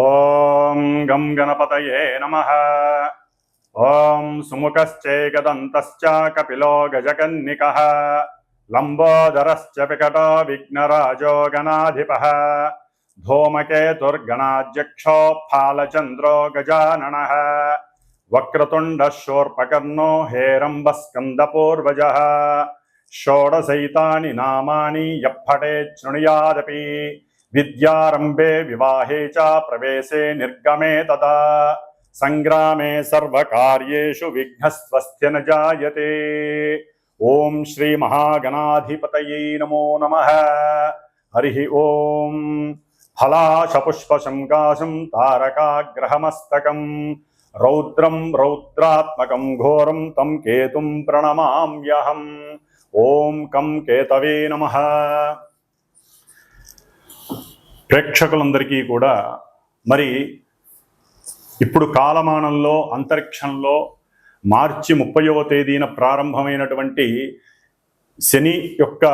ఓం గం గణపతయే నమః. ఓం సుముఖశ్చేకదంతశ్చ కపిలో గజకన్నికః లంబోదరశ్చ వికటో విఘ్నరాజో గణాధిపః ధూమకేతుర్గణాధ్యక్షో ఫాలచంద్రో గజాననః వక్రతుండః శూర్పకర్ణో హేరంబస్కందపూర్వజः షోడశైతాని నామాని యప్పటే శృణుయాదపి విద్యారంభే వివాహే చ ప్రవేశే నిర్గమే తదా సంగ్రామే సర్వకార్యేషు విఘ్నస్వస్త్య న జాయతే. ఓం శ్రీ మహాగణాధిపతయే నమో నమః. హరి ఓం. ఫలాశపుష్పశంకాశం తారకాగ్రహమస్తకం రౌద్రం రౌద్రాత్మకం ఘోరం తం కేతుం ప్రణమామ్యహం. ఓం కం కేతవే నమః. ప్రేక్షకులందరికీ కూడా మరి ఇప్పుడు కాలమానంలో అంతరిక్షంలో మార్చి 30వ తేదీన ప్రారంభమైనటువంటి శని యొక్క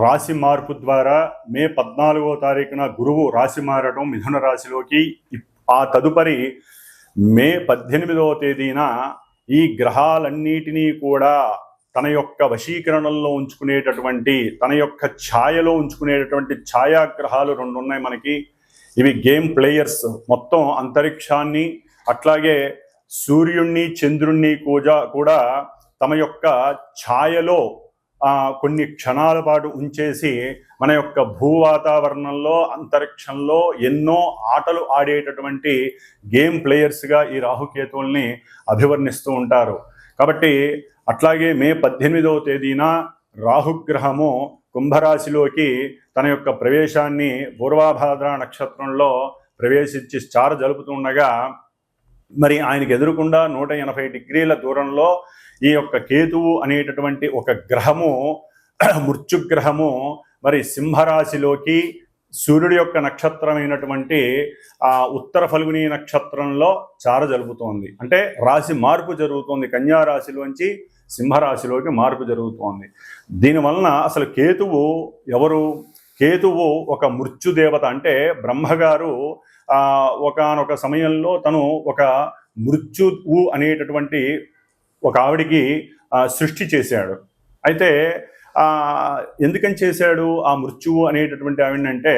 రాశి మార్పు ద్వారా మే 14వ తారీఖున గురువు రాశి మారడం మిథున రాశిలోకి, ఆ తదుపరి మే 18వ తేదీన ఈ గ్రహాలన్నిటినీ కూడా తన యొక్క వశీకరణంలో ఉంచుకునేటటువంటి, తన యొక్క ఛాయలో ఉంచుకునేటటువంటి ఛాయాగ్రహాలు రెండు ఉన్నాయి మనకి. ఇవి గేమ్ ప్లేయర్స్. మొత్తం అంతరిక్షాన్ని అట్లాగే సూర్యుణ్ణి చంద్రుణ్ణి కూడా తమ యొక్క ఛాయలో కొన్ని క్షణాల పాటు ఉంచేసి మన యొక్క భూవాతావరణంలో అంతరిక్షంలో ఎన్నో ఆటలు ఆడేటటువంటి గేమ్ ప్లేయర్స్గా ఈ రాహుకేతువుల్ని అభివర్ణిస్తూ ఉంటారు. కాబట్టి అట్లాగే మే 18వ తేదీన రాహుగ్రహము కుంభరాశిలోకి తన యొక్క ప్రవేశాన్ని పూర్వాభాద్ర నక్షత్రంలో ప్రవేశించి స్టార్ జరుపుతుండగా, మరి ఆయనకు ఎదురుకుండా 180 డిగ్రీల దూరంలో ఈ యొక్క కేతువు అనేటటువంటి ఒక గ్రహము, మృత్యుగ్రహము మరి సింహరాశిలోకి సూర్యుడి యొక్క నక్షత్రమైనటువంటి ఉత్తర ఫల్గుని నక్షత్రంలో చార జరుపుతోంది. అంటే రాశి మార్పు జరుగుతోంది. కన్యా రాశిలోంచి సింహరాశిలోకి మార్పు జరుగుతోంది. దీనివలన అసలు కేతువు ఎవరు? కేతువు ఒక మృత్యుదేవత. అంటే బ్రహ్మగారు ఒకానొక సమయంలో తను ఒక మృత్యువు అనేటటువంటి ఒక ఆవిడికి సృష్టి చేశాడు. అయితే ఎందుకని చేశాడు ఆ మృత్యువు అనేటటువంటి ఆవిడంటే,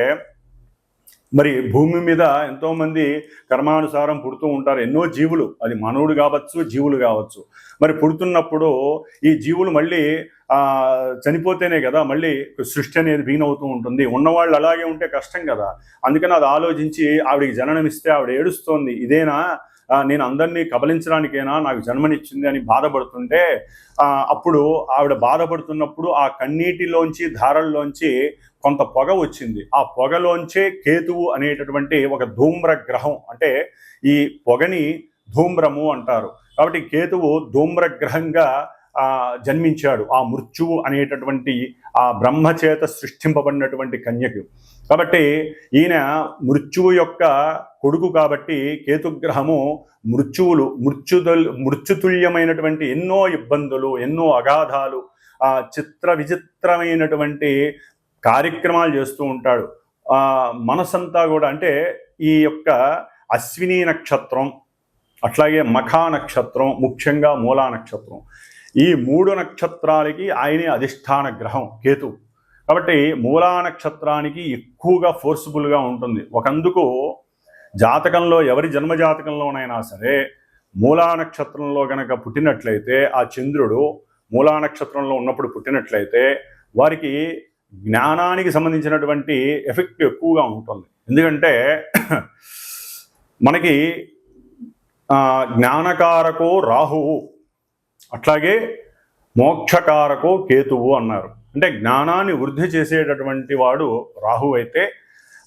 మరి భూమి మీద ఎంతోమంది కర్మానుసారం పుడుతూ ఉంటారు. ఎన్నో జీవులు, అది మానవుడు కావచ్చు, జీవులు కావచ్చు. మరి పుడుతున్నప్పుడు ఈ జీవులు మళ్ళీ చనిపోతేనే కదా మళ్ళీ సృష్టి అనేది వీణవుతూ ఉంటుంది. ఉన్నవాళ్ళు అలాగే ఉంటే కష్టం కదా. అందుకని అది ఆలోచించి ఆవిడికి జననమిస్తే ఆవిడ ఏడుస్తోంది, ఇదేనా నేను అందరినీ కబలించడానికేనా నాకు జన్మనిచ్చింది అని బాధపడుతుంటే, అప్పుడు ఆవిడ బాధపడుతున్నప్పుడు ఆ కన్నీటిలోంచి ధారల్లోంచి కొంత పొగ వచ్చింది. ఆ పొగలోంచే కేతువు అనేటటువంటి ఒక ధూమ్ర గ్రహం, అంటే ఈ పొగని ధూమ్రము అంటారు. కాబట్టి కేతువు ధూమ్ర గ్రహంగా జన్మించాడు ఆ మృత్యువు అనేటటువంటి ఆ బ్రహ్మచేత సృష్టింపబడినటువంటి కన్యకు. కాబట్టి మృత్యువు యొక్క కొడుకు కాబట్టి కేతుగ్రహము మృత్యుతుల్యమైనటువంటి ఎన్నో ఇబ్బందులు, ఎన్నో అగాధాలు, చిత్ర విచిత్రమైనటువంటి కార్యక్రమాలు చేస్తూ ఉంటాడు. మనసంతా కూడా, అంటే ఈ యొక్క అశ్విని నక్షత్రం అట్లాగే మఖా నక్షత్రం, ముఖ్యంగా మూలా నక్షత్రం, ఈ 3 నక్షత్రాలకి ఆయనే అధిష్టాన గ్రహం కేతు. కాబట్టి మూలా నక్షత్రానికి ఎక్కువగా ఫోర్స్ఫుల్గా ఉంటుంది. ఒకందుకు జాతకంలో ఎవరి జన్మజాతకంలోనైనా సరే మూలా నక్షత్రంలో కనుక పుట్టినట్లయితే, ఆ చంద్రుడు మూలా నక్షత్రంలో ఉన్నప్పుడు పుట్టినట్లయితే వారికి జ్ఞానానికి సంబంధించినటువంటి ఎఫెక్ట్ ఎక్కువగా ఉంటుంది. ఎందుకంటే మనకి జ్ఞానకారకో రాహువు, అట్లాగే మోక్షకారకో కేతువు అన్నారు. అంటే జ్ఞానాన్ని వృద్ధి చేసేటటువంటి వాడు రాహువు అయితే,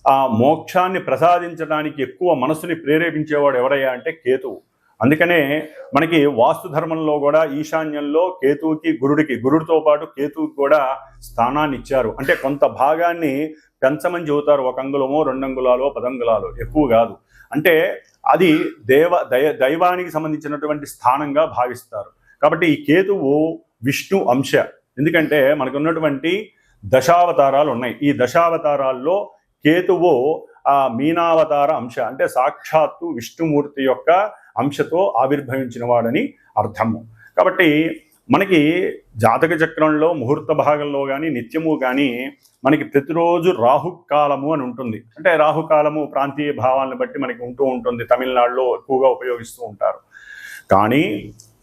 ఆ మోక్షాన్ని ప్రసాదించడానికి ఎక్కువ మనసుని ప్రేరేపించేవాడు ఎవరయ్యా అంటే కేతువు. అందుకనే మనకి వాస్తు ధర్మంలో కూడా ఈశాన్యంలో కేతువుకి గురుడితో పాటు కేతువుకి కూడా స్థానాన్ని ఇచ్చారు. అంటే కొంత భాగాన్ని పెంచమని చెబుతారు. 1 అంగుళమో 2 అంగుళాలో 10 అంగుళాలు, ఎక్కువ కాదు. అంటే అది దైవానికి సంబంధించినటువంటి స్థానంగా భావిస్తారు. కాబట్టి ఈ కేతువు విష్ణు అంశ. ఎందుకంటే మనకు ఉన్నటువంటి దశావతారాలు ఉన్నాయి. ఈ దశావతారాల్లో కేతువు ఆ మీనావతార అంశ అంటే సాక్షాత్తు విష్ణుమూర్తి యొక్క అంశతో ఆవిర్భవించిన వాడని అర్థము. కాబట్టి మనకి జాతక చక్రంలో ముహూర్త భాగంలో కానీ నిత్యము కానీ మనకి ప్రతిరోజు రాహుకాలము అని ఉంటుంది. అంటే రాహుకాలము ప్రాంతీయ భావాలను బట్టి మనకి ఉంటూ ఉంటుంది, తమిళనాడులో ఎక్కువగా ఉపయోగిస్తూ ఉంటారు. కానీ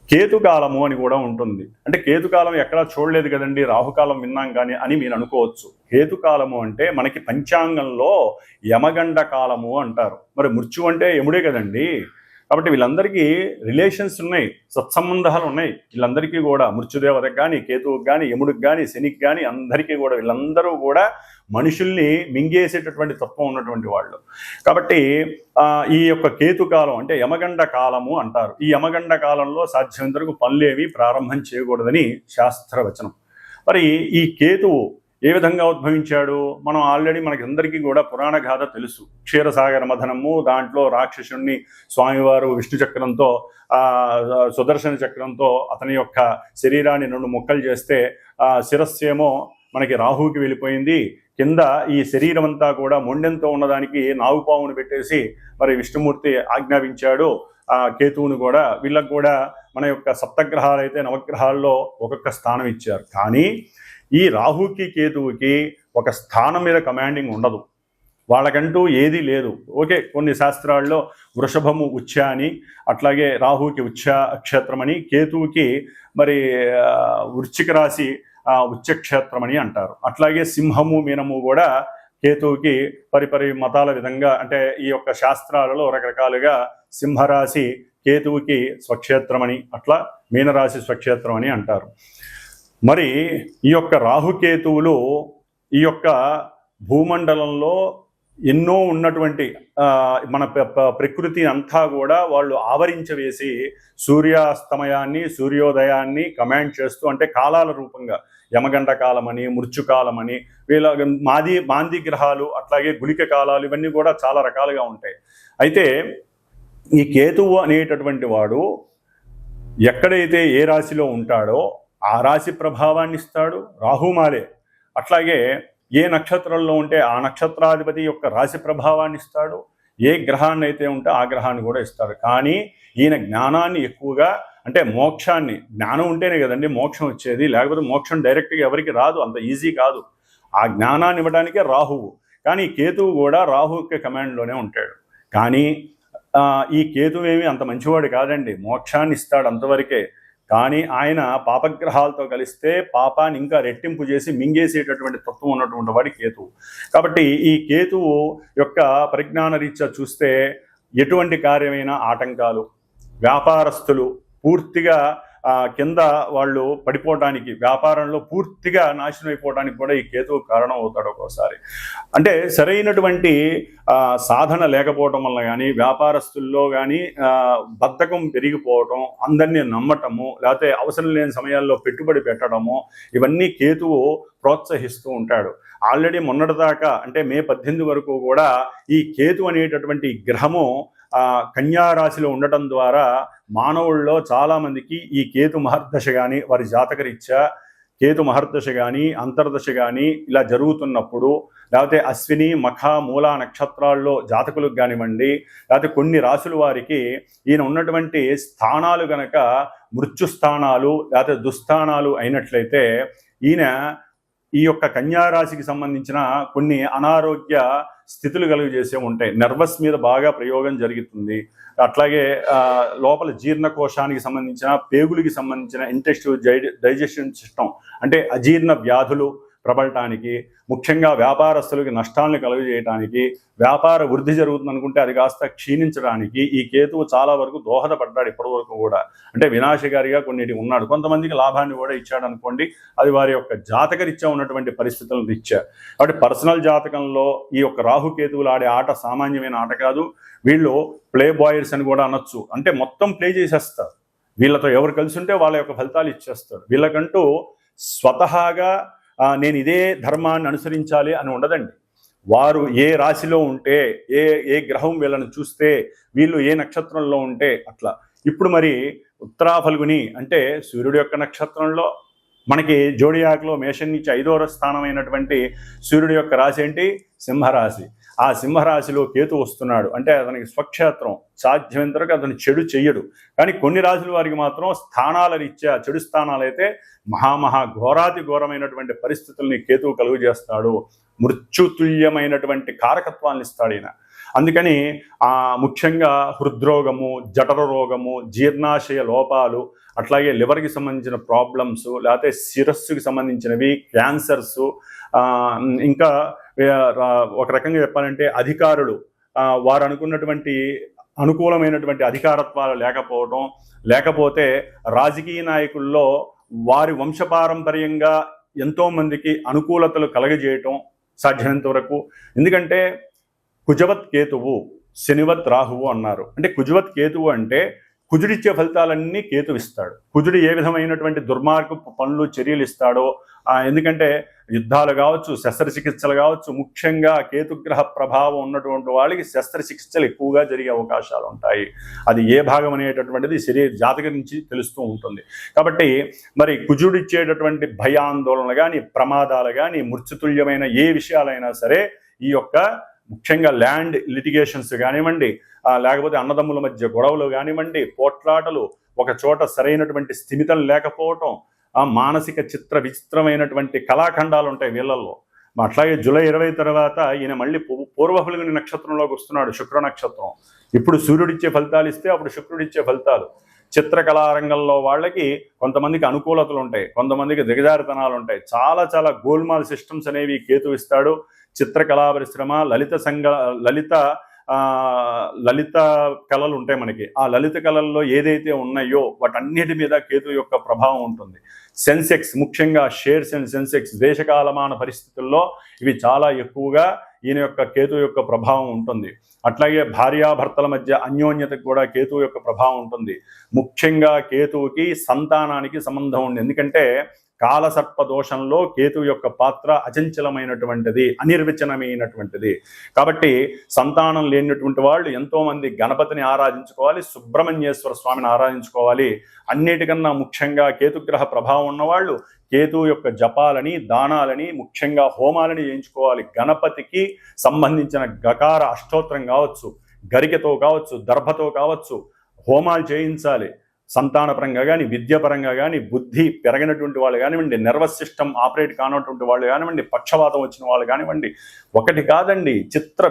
కేతుకాలము అని కూడా ఉంటుంది. అంటే కేతుకాలం ఎక్కడా చూడలేదు కదండి, రాహుకాలం విన్నాం కానీ అని మీరు అనుకోవచ్చు. కేతుకాలము అంటే మనకి పంచాంగంలో యమగండ కాలము అంటారు. మరి మృత్యు అంటే యముడే కదండి. కాబట్టి వీళ్ళందరికీ రిలేషన్స్ ఉన్నాయి, సత్సంబంధాలు ఉన్నాయి. వీళ్ళందరికీ కూడా మృత్యుదేవతకు కానీ, కేతువుకి కానీ, యముడికి కానీ, శనికి కానీ అందరికీ కూడా వీళ్ళందరూ కూడా మనుషుల్ని మింగేసేటటువంటి తత్వం ఉన్నటువంటి వాళ్ళు. కాబట్టి ఈ యొక్క కేతుకాలం అంటే యమగండ కాలము అంటారు. ఈ యమగండ కాలంలో సాధ్యమైనంతవరకు పనులేవి ప్రారంభం చేయకూడదని శాస్త్రవచనం. మరి ఈ కేతువు ఏ విధంగా ఉద్భవించాడు? మనం ఆల్రెడీ మనకి అందరికీ కూడా పురాణ గాథ తెలుసు. క్షీరసాగర మథనము, దాంట్లో రాక్షసుణ్ణి స్వామివారు విష్ణు చక్రంతో సుదర్శన చక్రంతో అతని యొక్క శరీరాన్ని 2 ముక్కలు చేస్తే శిరస్సేమో మనకి రాహుకి వెళ్ళిపోయింది. కింద ఈ శరీరం అంతా కూడా మొండెంతో ఉన్నదానికి నాగుపావును పెట్టేసి మరి విష్ణుమూర్తి ఆజ్ఞాపించాడు కేతువును కూడా. వీళ్ళకు కూడా మన యొక్క సప్తగ్రహాలు అయితే నవగ్రహాల్లో ఒక్కొక్క స్థానం ఇచ్చారు. కానీ ఈ రాహుకి కేతువుకి ఒక స్థానం మీద కమాండింగ్ ఉండదు, వాళ్ళకంటూ ఏదీ లేదు. ఓకే, కొన్ని శాస్త్రాల్లో వృషభము ఉచ్చ అని, అట్లాగే రాహుకి ఉచ్చ క్షేత్రం అని, కేతువుకి మరి వృశ్చిక రాశి ఉచ్చక్షేత్రం అని అంటారు. అట్లాగే సింహము మీనము కూడా కేతువుకి పరిపరి మతాల విధంగా, అంటే ఈ యొక్క శాస్త్రాలలో రకరకాలుగా సింహరాశి కేతువుకి స్వక్షేత్రమని, అట్లా మీనరాశి స్వక్షేత్రం అని అంటారు. మరి ఈ యొక్క రాహుకేతువులు ఈ యొక్క భూమండలంలో ఎన్నో ఉన్నటువంటి మన ప్రకృతి అంతా కూడా వాళ్ళు ఆవరించవేసి సూర్యాస్తమయాన్ని సూర్యోదయాన్ని కమాండ్ చేస్తూ, అంటే కాలాల రూపంగా యమగండ కాలమని, మృత్యుకాలమని, వీళ్ళ మాంది గ్రహాలు, అట్లాగే గుళిక కాలాలు, ఇవన్నీ కూడా చాలా రకాలుగా ఉంటాయి. అయితే ఈ కేతువు అనేటటువంటి వాడు ఎక్కడైతే ఏ రాశిలో ఉంటాడో ఆ రాశి ప్రభావాన్ని ఇస్తాడు, రాహుమాలే. అట్లాగే ఏ నక్షత్రంలో ఉంటే ఆ నక్షత్రాధిపతి యొక్క రాశి ప్రభావాన్ని ఇస్తాడు, ఏ గ్రహాన్ని అయితే ఉంటే ఆ గ్రహాన్ని కూడా ఇస్తాడు. కానీ ఈయన జ్ఞానాన్ని ఎక్కువగా, అంటే మోక్షాన్ని, జ్ఞానం ఉంటేనే కదండి మోక్షం వచ్చేది, లేకపోతే మోక్షం డైరెక్ట్గా ఎవరికి రాదు, అంత ఈజీ కాదు. ఆ జ్ఞానాన్ని ఇవ్వడానికే రాహువు. కానీ కేతువు కూడా రాహువుకి కమాండ్లోనే ఉంటాడు. కానీ ఈ కేతువు ఏమి అంత మంచివాడు కాదండి, మోక్షాన్ని ఇస్తాడు అంతవరకే. కానీ ఆయన పాపగ్రహాలతో కలిస్తే పాపాన్ని ఇంకా రెట్టింపు చేసి మింగేసేటటువంటి తత్వం ఉన్నటువంటి వాడి కేతువు. కాబట్టి ఈ కేతువు యొక్క పరిజ్ఞాన రీత్యా చూస్తే ఎటువంటి కార్యమైన ఆటంకాలు, వ్యాపారస్తులు పూర్తిగా కింద వాళ్ళు పడిపోవడానికి, వ్యాపారంలో పూర్తిగా నాశనం అయిపోవడానికి కూడా ఈ కేతువు కారణం అవుతాడు ఒక్కోసారి. అంటే సరైనటువంటి సాధన లేకపోవటం వల్ల కానీ, వ్యాపారస్తుల్లో కానీ బద్ధకం పెరిగిపోవటం, అందరినీ నమ్మటము, లేకపోతే అవసరం లేని సమయాల్లో పెట్టుబడి పెట్టడము, ఇవన్నీ కేతువు ప్రోత్సహిస్తూ ఉంటాడు. ఆల్రెడీ మొన్నటిదాకా అంటే మే 18 వరకు కూడా ఈ కేతు అనేటటువంటి గ్రహము కన్యారాశిలో ఉండటం ద్వారా మానవుల్లో చాలామందికి ఈ కేతు మహర్దశ కానీ, వారి జాతకరీత్యా కేతు మహర్దశ కానీ, అంతర్దశ కానీ ఇలా జరుగుతున్నప్పుడు, లేకపోతే అశ్విని మఖ మూల నక్షత్రాల్లో జాతకులకు కానివ్వండి, లేకపోతే కొన్ని రాశుల వారికి ఈయన ఉన్నటువంటి స్థానాలు గనక మృత్యుస్థానాలు లేకపోతే దుస్థానాలు అయినట్లయితే ఈయన ఈ యొక్క కన్యారాశికి సంబంధించిన కొన్ని అనారోగ్య స్థితులు కలుగజేసే ఉంటాయి. నర్వస్ మీద బాగా ప్రయోగం జరుగుతుంది. అట్లాగే లోపల జీర్ణకోశానికి సంబంధించిన, పేగులకి సంబంధించిన ఇంటెస్టివ్ డైజెషన్ సిస్టమ్, అంటే అజీర్ణ వ్యాధులు ప్రబలటానికి, ముఖ్యంగా వ్యాపారస్తులకి నష్టాలను కలుగజేయడానికి, వ్యాపార వృద్ధి జరుగుతుంది అనుకుంటే అది కాస్త క్షీణించడానికి ఈ కేతువు చాలా వరకు దోహదపడ్డాడు ఇప్పటి వరకు కూడా. అంటే వినాశకారిగా కొన్నిటి ఉన్నాడు. కొంతమందికి లాభాన్ని కూడా ఇచ్చాడు అనుకోండి, అది వారి యొక్క జాతకరీత్యా ఉన్నటువంటి పరిస్థితులను రీత్యా. కాబట్టి పర్సనల్ జాతకంలో ఈ యొక్క రాహుకేతువులు ఆడే ఆట సామాన్యమైన ఆట కాదు. వీళ్ళు ప్లే బాయర్స్ అని కూడా అనొచ్చు. అంటే మొత్తం ప్లే చేసేస్తారు. వీళ్ళతో ఎవరు కలిసి ఉంటే వాళ్ళ యొక్క ఫలితాలు ఇచ్చేస్తారు. వీళ్ళకంటూ స్వతహాగా నేను ఇదే ధర్మాన్ని అనుసరించాలి అని ఉండదండి. వారు ఏ రాశిలో ఉంటే, ఏ గ్రహం వీళ్ళని చూస్తే, వీళ్ళు ఏ నక్షత్రంలో ఉంటే అట్లా. ఇప్పుడు మరి ఉత్తరా ఫల్గుని అంటే సూర్యుడి యొక్క నక్షత్రంలో మనకి జోడియాక్లో మేషం నుంచి 5వ స్థానం అయినటువంటి సూర్యుడి యొక్క రాశి ఏంటి? సింహరాశి. ఆ సింహరాశిలో కేతు వస్తున్నాడు అంటే అతనికి స్వక్షేత్రం, సాధ్యమైనంత వరకు అతను చెడు చెయ్యడు. కానీ కొన్ని రాశుల వారికి మాత్రం స్థానాల రీత్యా చెడు స్థానాలైతే ఘోరాతి ఘోరమైనటువంటి పరిస్థితుల్ని కేతువు కలుగు చేస్తాడు. మృత్యుతుల్యమైనటువంటి కారకత్వాన్ని ఇస్తాడు ఈయన. అందుకని ముఖ్యంగా హృద్రోగము, జఠర రోగము, జీర్ణాశయ లోపాలు, అట్లాగే లివర్కి సంబంధించిన ప్రాబ్లమ్స్, లేకపోతే శిరస్సుకి సంబంధించినవి, క్యాన్సర్స్, ఇంకా ఒక రకంగా చెప్పాలంటే అధికారులు వారు అనుకున్నటువంటి అనుకూలమైనటువంటి అధికారత్వాలు లేకపోవడం, లేకపోతే రాజకీయ నాయకుల్లో వారి వంశపారంపర్యంగా ఎంతోమందికి అనుకూలతలు కలగజేయటం సాధ్యమైనంత వరకు. ఎందుకంటే కుజవత్ కేతువు శనివత్ రాహువు అన్నారు. అంటే కుజవత్ కేతువు అంటే కుజుడిచ్చే ఫలితాలన్నీ కేతు ఇస్తాడు. కుజుడు ఏ విధమైనటువంటి దుర్మార్గపు పనులు చర్యలు ఇస్తాడో, ఎందుకంటే యుద్ధాలు కావచ్చు, శస్త్రచికిత్సలు కావచ్చు, ముఖ్యంగా కేతుగ్రహ ప్రభావం ఉన్నటువంటి వాళ్ళకి శస్త్రచికిత్సలు ఎక్కువగా జరిగే అవకాశాలు ఉంటాయి. అది ఏ భాగం అనేటటువంటిది శరీర జాతకం నుంచి తెలుస్తూ ఉంటుంది. కాబట్టి మరి కుజుడు ఇచ్చేటటువంటి భయాందోళనలు కానీ, ప్రమాదాలు కానీ, మృత్యుతుల్యమైన ఏ విషయాలైనా సరే, ఈ యొక్క ముఖ్యంగా ల్యాండ్ లిటిగేషన్స్ కానివ్వండి, లేకపోతే అన్నదమ్ముల మధ్య గొడవలు కానివ్వండి, పోట్లాటలు, ఒక చోట సరైనటువంటి స్థిమితం లేకపోవటం, మానసిక విచిత్రమైనటువంటి కళాఖండాలు ఉంటాయి వీళ్ళల్లో. అట్లాగే జూలై 20 తర్వాత ఈయన మళ్ళీ పూర్వఫల్గుని నక్షత్రంలోకి వస్తున్నాడు, శుక్ర నక్షత్రం. ఇప్పుడు సూర్యుడిచ్చే ఫలితాలు ఇస్తే అప్పుడు శుక్రుడిచ్చే ఫలితాలు. చిత్రకళారంగంలో వాళ్ళకి కొంతమందికి అనుకూలతలు ఉంటాయి, కొంతమందికి దిగజారితనాలు ఉంటాయి. చాలా చాలా గోల్మాల్ సిస్టమ్స్ అనేవి కేతు ఇస్తాడు. చిత్రకళా పరిశ్రమ, లలిత కళలు ఉంటాయి మనకి. ఆ లలిత కళల్లో ఏదైతే ఉన్నాయో వాటన్నిటి మీద కేతు యొక్క ప్రభావం ఉంటుంది. సెన్సెక్స్, ముఖ్యంగా షేర్స్ అండ్ సెన్సెక్స్ దేశకాలమాన పరిస్థితుల్లో ఇవి చాలా ఎక్కువగా ఈయన యొక్క కేతు యొక్క ప్రభావం ఉంటుంది. అట్లాగే భార్యాభర్తల మధ్య అన్యోన్యతకు కూడా కేతువు యొక్క ప్రభావం ఉంటుంది. ముఖ్యంగా కేతువుకి సంతానానికి సంబంధం ఉంది. ఎందుకంటే కాలసర్ప దోషంలో కేతు యొక్క పాత్ర అచంచలమైనటువంటిది, అనిర్వచనమైనటువంటిది. కాబట్టి సంతానం లేనటువంటి వాళ్ళు ఎంతోమంది గణపతిని ఆరాధించుకోవాలి, సుబ్రహ్మణ్యేశ్వర స్వామిని ఆరాధించుకోవాలి. అన్నిటికన్నా ముఖ్యంగా కేతుగ్రహ ప్రభావం ఉన్నవాళ్ళు కేతు యొక్క జపాలని, దానాలని, ముఖ్యంగా హోమాలని చేయించుకోవాలి. గణపతికి సంబంధించిన గకార అష్టోత్తరం కావచ్చు, గరికతో కావచ్చు, దర్భతో కావచ్చు, హోమాలు చేయించాలి. సంతానపరంగా కానీ, విద్యాపరంగా కానీ, బుద్ధి పెరగినటువంటి వాళ్ళు కానివ్వండి, నర్వస్ సిస్టమ్ ఆపరేట్ కానటువంటి వాళ్ళు కానివ్వండి, పక్షవాతం వచ్చిన వాళ్ళు కానివ్వండి, ఒకటి కాదండి,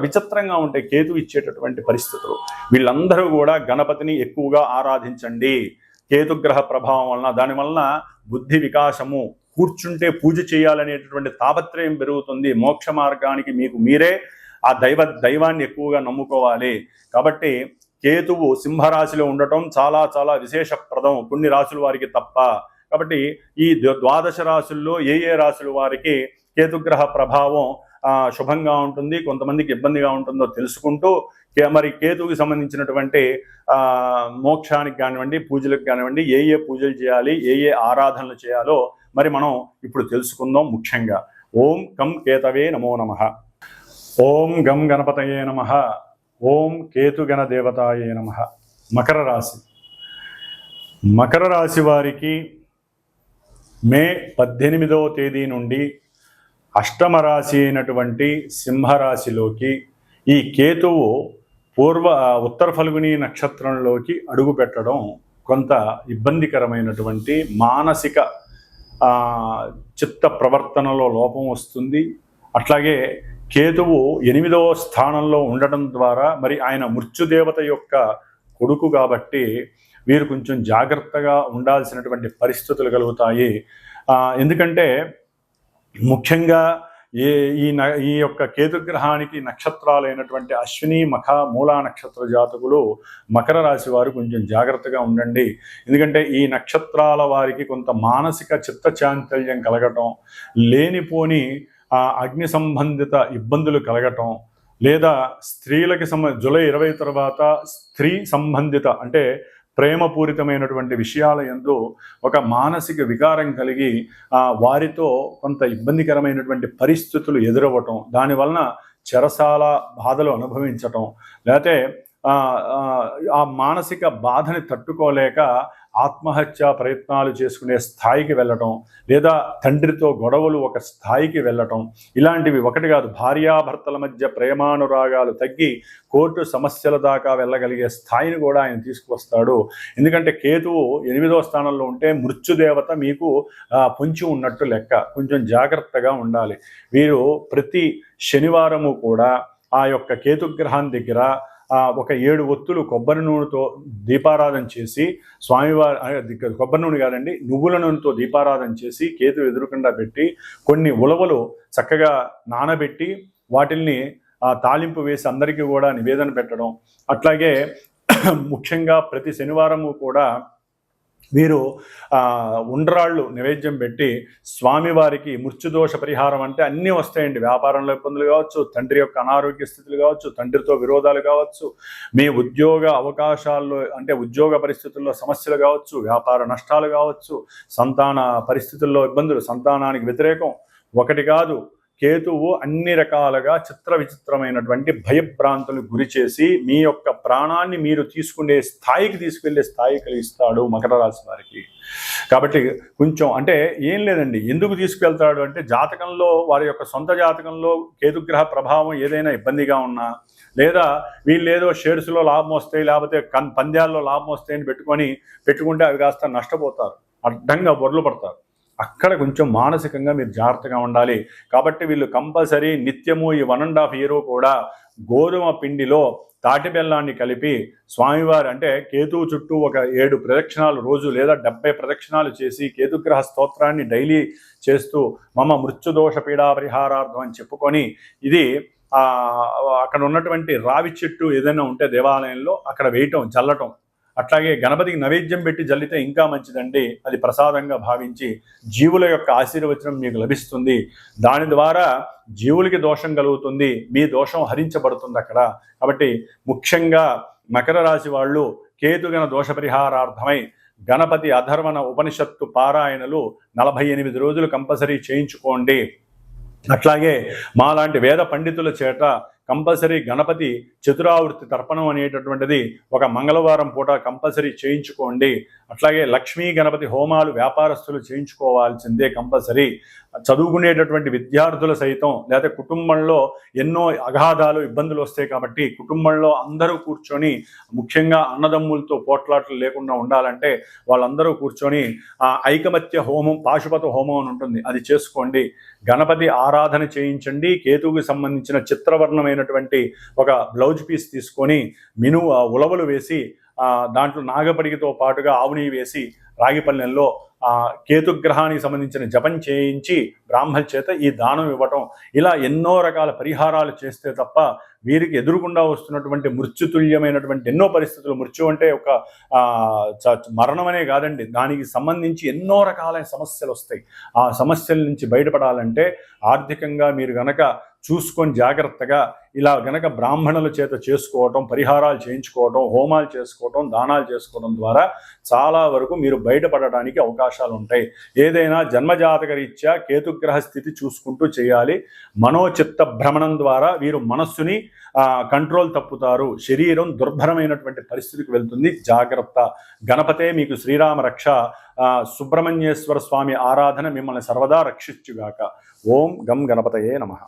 విచిత్రంగా ఉంటాయి కేతు ఇచ్చేటటువంటి పరిస్థితులు. వీళ్ళందరూ కూడా గణపతిని ఎక్కువగా ఆరాధించండి. కేతుగ్రహ ప్రభావం వలన, దానివలన బుద్ధి వికాసము, కూర్చుంటే పూజ చేయాలనేటటువంటి తాపత్రయం పెరుగుతుంది. మోక్ష మార్గానికి మీకు మీరే ఆ దైవాన్ని ఎక్కువగా నమ్ముకోవాలి. కాబట్టి కేతువు సింహరాశిలో ఉండటం చాలా చాలా విశేషప్రదం, కొన్ని రాశుల వారికి తప్ప. కాబట్టి ఈ 12 రాశుల్లో ఏ రాశుల వారికి కేతుగ్రహ ప్రభావం శుభంగా ఉంటుంది, కొంతమందికి ఇబ్బందిగా ఉంటుందో తెలుసుకుంటూ, మరి కేతువుకి సంబంధించినటువంటి మోక్షానికి కానివ్వండి, పూజలకు కానివ్వండి, ఏ పూజలు చేయాలి, ఏ ఆరాధనలు చేయాలో మరి మనం ఇప్పుడు తెలుసుకుందాం. ముఖ్యంగా ఓం కం కేతవే నమో నమః, ఓం గం గణపతయే నమః, ఓం కేతుగణ దేవతాయే నమః. మకర రాశి. మకర రాశి వారికి మే 18వ తేదీ నుండి అష్టమ రాశి అయినటువంటి సింహరాశిలోకి ఈ కేతువు ఉత్తర ఫల్గుని నక్షత్రంలోకి అడుగు పెట్టడం కొంత ఇబ్బందికరమైనటువంటి మానసిక చిత్త ప్రవర్తనలో లోపం వస్తుంది. అట్లాగే కేతువు 8వ స్థానంలో ఉండటం ద్వారా, మరి ఆయన మృత్యుదేవత యొక్క కొడుకు కాబట్టి వీరు కొంచెం జాగ్రత్తగా ఉండాల్సినటువంటి పరిస్థితులు కలుగుతాయి. ఎందుకంటే ముఖ్యంగా ఈ యొక్క కేతుగ్రహానికి నక్షత్రాలైనటువంటి అశ్విని, మఖ, మూలా నక్షత్ర జాతకులు మకర రాశి వారు కొంచెం జాగ్రత్తగా ఉండండి. ఎందుకంటే ఈ నక్షత్రాల వారికి కొంత మానసిక చిత్తచాంచల్యం కలగటం, లేనిపోని అగ్ని సంబంధిత ఇబ్బందులు కలగటం, లేదా స్త్రీలకి జూలై 20 తర్వాత స్త్రీ సంబంధిత అంటే ప్రేమపూరితమైనటువంటి విషయాల యందు ఒక మానసిక వికారం కలిగి వారితో కొంత ఇబ్బందికరమైనటువంటి పరిస్థితులు ఎదురవ్వటం, దానివలన చెరసాల బాధలు అనుభవించటం, లేకపోతే ఆ మానసిక బాధని తట్టుకోలేక ఆత్మహత్యా ప్రయత్నాలు చేసుకునే స్థాయికి వెళ్ళటం, లేదా తండ్రితో గొడవలు ఒక స్థాయికి వెళ్ళటం, ఇలాంటివి ఒకటి కాదు, భార్యాభర్తల మధ్య ప్రేమానురాగాలు తగ్గి కోర్టు సమస్యల దాకా వెళ్ళగలిగే స్థాయిని కూడా ఆయన తీసుకువస్తాడు. ఎందుకంటే కేతువు 8వ స్థానంలో ఉంటే మృత్యుదేవత మీకు పొంచి ఉన్నట్టు లెక్క. కొంచెం జాగ్రత్తగా ఉండాలి. వీరు ప్రతి శనివారము కూడా ఆ యొక్క కేతుగ్రహం దగ్గర ఒక 7 ఒత్తులు కొబ్బరి నూనెతో దీపారాధన చేసి, స్వామివారి కొబ్బరి నూనె కాదండి, నువ్వుల నూనెతో దీపారాధన చేసి కేతు ఎదురుకుండా పెట్టి కొన్ని ఉలవలు చక్కగా నానబెట్టి వాటిల్ని తాలింపు వేసి అందరికీ కూడా నివేదన పెట్టడం. అట్లాగే ముఖ్యంగా ప్రతి శనివారము కూడా వీరు ఉండ్రాళ్ళు నైవేద్యం పెట్టి స్వామివారికి మృత్యుదోష పరిహారం అంటే అన్నీ వస్తాయండి. వ్యాపారంలో ఇబ్బందులు కావచ్చు, తండ్రి యొక్క అనారోగ్య స్థితులు కావచ్చు, తండ్రితో విరోధాలు కావచ్చు, మీ ఉద్యోగ అవకాశాల్లో అంటే ఉద్యోగ పరిస్థితుల్లో సమస్యలు కావచ్చు, వ్యాపార నష్టాలు కావచ్చు, సంతాన పరిస్థితుల్లో ఇబ్బందులు, సంతానానికి వ్యతిరేకం ఒకటి కాదు. కేతువు అన్ని రకాలుగా చిత్ర విచిత్రమైనటువంటి భయభ్రాంతులు గురి చేసి మీ యొక్క ప్రాణాన్ని మీరు తీసుకునే స్థాయికి తీసుకెళ్లే స్థాయి కలిగిస్తాడు మకర రాశి వారికి. కాబట్టి కొంచెం అంటే ఏం లేదండి, ఎందుకు తీసుకువెళ్తాడు అంటే జాతకంలో వారి యొక్క సొంత జాతకంలో కేతుగ్రహ ప్రభావం ఏదైనా ఇబ్బందిగా ఉన్నా, లేదా వీళ్ళు ఏదో షేర్స్లో లాభం వస్తాయి, లేకపోతే పంద్యాల్లో లాభం వస్తాయని పెట్టుకుంటే అవి కాస్త నష్టపోతారు, అడ్డంగా బొర్రలు పడతారు. అక్కడ కొంచెం మానసికంగా మీరు జాగ్రత్తగా ఉండాలి. కాబట్టి వీళ్ళు కంపల్సరీ నిత్యము ఈ 1.5 year కూడా గోధుమ పిండిలో తాటి బెల్లాన్ని కలిపి స్వామివారు అంటే కేతువు చుట్టూ ఒక 7 ప్రదక్షిణాలు రోజు లేదా 70 ప్రదక్షిణాలు చేసి కేతుగ్రహ స్తోత్రాన్ని డైలీ చేస్తూ మమ మృత్యుదోష పీడా పరిహారార్థం అని చెప్పుకొని, ఇది అక్కడ ఉన్నటువంటి రావి చెట్టు ఏదైనా ఉంటే దేవాలయంలో అక్కడ వేయటం, జల్లటం. అట్లాగే గణపతికి నైవేద్యం పెట్టి జల్లితే ఇంకా మంచిదండి. అది ప్రసాదంగా భావించి జీవుల యొక్క ఆశీర్వచనం మీకు లభిస్తుంది. దాని ద్వారా జీవులకి దోషం కలుగుతుంది, మీ దోషం హరించబడుతుంది అక్కడ. కాబట్టి ముఖ్యంగా మకర రాశి వాళ్ళు కేతుగణ దోష పరిహారార్థమై గణపతి అధర్వణ ఉపనిషత్తు పారాయణలు 48 రోజులు కంపల్సరీ చేయించుకోండి. అట్లాగే మాలాంటి వేద పండితుల చేత కంపల్సరీ గణపతి చతురావృత్తి తర్పణం అనేటటువంటిది ఒక మంగళవారం పూట కంపల్సరీ చేయించుకోండి. అట్లాగే లక్ష్మీ గణపతి హోమాలు వ్యాపారస్తులు చేయించుకోవాల్సిందే కంపల్సరీ. చదువుకునేటటువంటి విద్యార్థుల సైతం లేదా కుటుంబంలో ఎన్నో అగాధాలు ఇబ్బందులు వస్తాయి కాబట్టి కుటుంబంలో అందరూ కూర్చొని, ముఖ్యంగా అన్నదమ్ములతో పోట్లాట్లు లేకుండా ఉండాలంటే వాళ్ళందరూ కూర్చొని ఐకమత్య హోమం, పాశుపత హోమం అని ఉంటుంది, అది చేసుకోండి. గణపతి ఆరాధన చేయించండి. కేతువుకి సంబంధించిన చిత్రవర్ణమైనటువంటి ఒక బ్లౌజ్ పీస్ తీసుకొని ఉలవలు వేసి దాంట్లో నాగపడిగితో పాటుగా ఆవుని వేసి రాగిపల్లెంలో కేతుగ్రహానికి సంబంధించిన జపం చేయించి బ్రాహ్మణ చేత ఈ దానం ఇవ్వటం, ఇలా ఎన్నో రకాల పరిహారాలు చేస్తే తప్ప వీరికి ఎదురుకుండా వస్తున్నటువంటి మృత్యుతుల్యమైనటువంటి ఎన్నో పరిస్థితులు, మృత్యు అంటే ఒక మరణమనే కాదండి, దానికి సంబంధించి ఎన్నో రకాలైన సమస్యలు వస్తాయి. ఆ సమస్యల నుంచి బయటపడాలంటే ఆర్థికంగా మీరు గనక చూసుకొని జాగ్రత్తగా ఇలా గనక బ్రాహ్మణుల చేత చేసుకోవటం, పరిహారాలు చేయించుకోవటం, హోమాలు చేసుకోవటం, దానాలు చేసుకోవడం ద్వారా చాలా వరకు మీరు బయటపడడానికి అవకాశాలు ఉంటాయి. ఏదైనా జన్మజాతక రీత్యా కేతుగ్రహ స్థితి చూసుకుంటూ చేయాలి. మనోచిత్త భ్రమణం ద్వారా వీరు మనస్సుని కంట్రోల్ తప్పుతారు, శరీరం దుర్భరమైనటువంటి పరిస్థితికి వెళ్తుంది. జాగ్రత్త. గణపతే మీకు శ్రీరామ రక్ష. సుబ్రహ్మణ్యేశ్వర స్వామి ఆరాధన మిమ్మల్ని సర్వదా రక్షించుగాక. ఓం గం గణపతయే నమః.